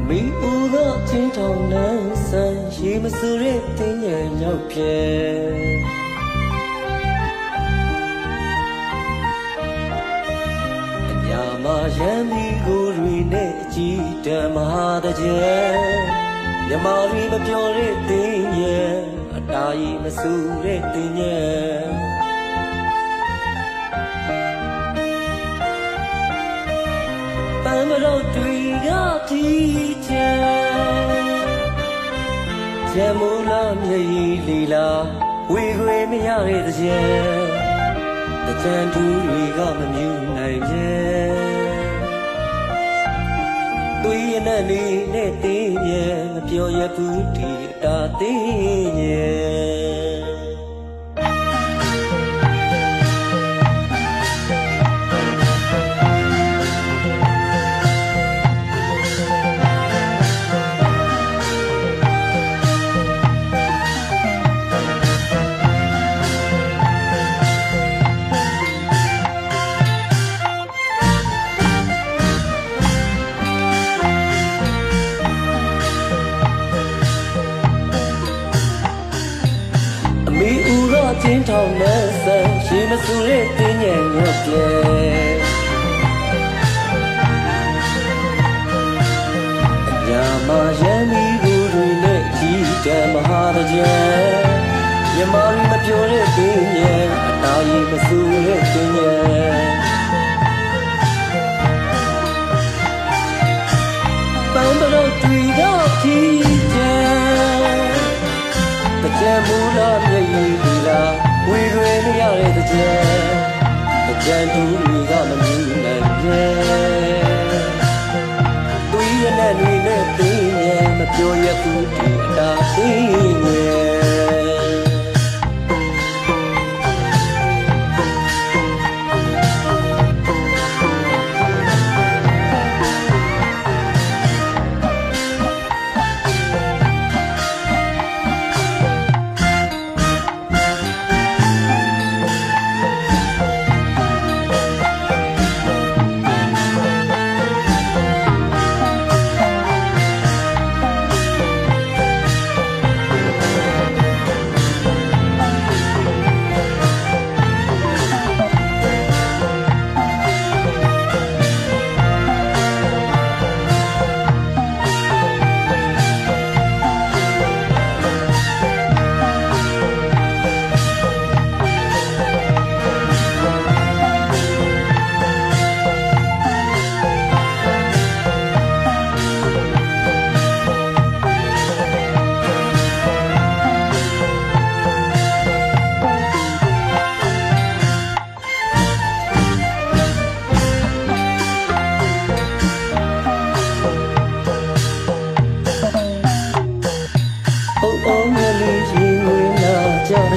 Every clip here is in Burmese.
မိဦးကချင်းထောင်နှမ်းဆန်းရေမစူတဲ့တင်းရဲ့ရောက်ပြဲအညာမှာရမ်းပြီးကိုတွေနဲ့အကြည့်တမ်းမဟာတကြဲမြမရီမပြောတဲ့တင်းရဲ့အတားကြီးမစူတဲ့တင်းရဲ့ပန်းမလို့တွေကပြီးချင်ကျမူလာမြေကြီးလီလာဝေခွေမရတဲ့တကြံတူတွေကမမြူနိုင်ရဲ့သွေးရနဲ့လေးနဲ့တင်းရဲ့မပြောရဘူးဒီအတာတင်းရဲ့မိဦးကချင်းထောင်နဲ့ဆန်းရေမစူတဲ့တင်းရဲ့ညော့ပြဲအညာမှာရမ်းပြီးကိုတွေနဲ့ကြီးတမ်းမဟာတကြံမြမမပြောတဲ့တင်းရဲ့အတားကြီးမစူတဲ့တင်းရဲ့ပန်းတော့တွေ့တော့ကြီးကျန်ကြံမူလာမြေကြီးဒီလာဝေရွယ်မရတဲ့ကြံတူတွေကမမြင်နိုင်ရဲ့သွေးရနဲ့တွေနဲ့တင်းရဲ့မပြောရဘူးဒီအတားတင်းရဲ့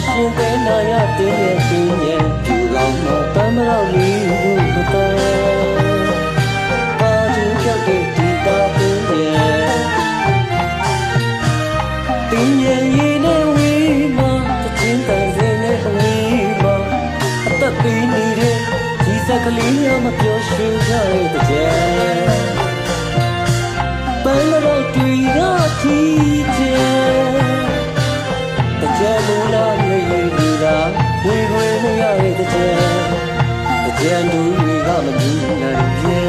ရှင်သေးနာရတဲ့ရဲ့ရှင်ရဲ့ပြူလောင်တော့ပန်းမတော့လေးဘူးတော့ပါချင်ကြောက်တဲ့ဒီတာတင်းရဲ့ရည်နဲ့ဝေးမှာချင်းတန်စင်းနဲ့ဝေးမှာအသက်ပေးနေတဲ့ဒီစက်ကလေးများမပြောရွှင်ကြတဲ့ကြဲပန်းမတော့တွေ့ရချီချဲကြံမူလာမြေကြီးလာဝေခွေမရတဲ့ကြံတူတွေကမမြင်နိုင်ရဲ့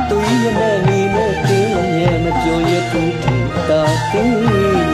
သူရနဲ့နေနဲ့တင်းရဲ့မပြောရဘူးဒီတာတင်းရဲ့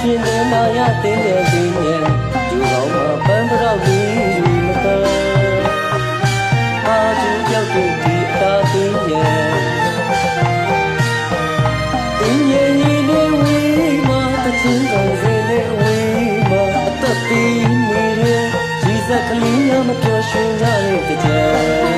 ရှင်နေမာရတင်းငယ်တင်းငယ်ဒီကောင်မှာပန်းတော့လေးတွေမကအာကျူကြောက်တဲ့ဒီအတားတင်းငယ်တင်းငယ်ကြီးလေးဝေးမှာတချင်းကောင်စင်လေးဝေးမှာအသက်သေးနေတဲ့ကြီးစက်ကလေးများမပြောရှင်ကြတဲ့ကြံ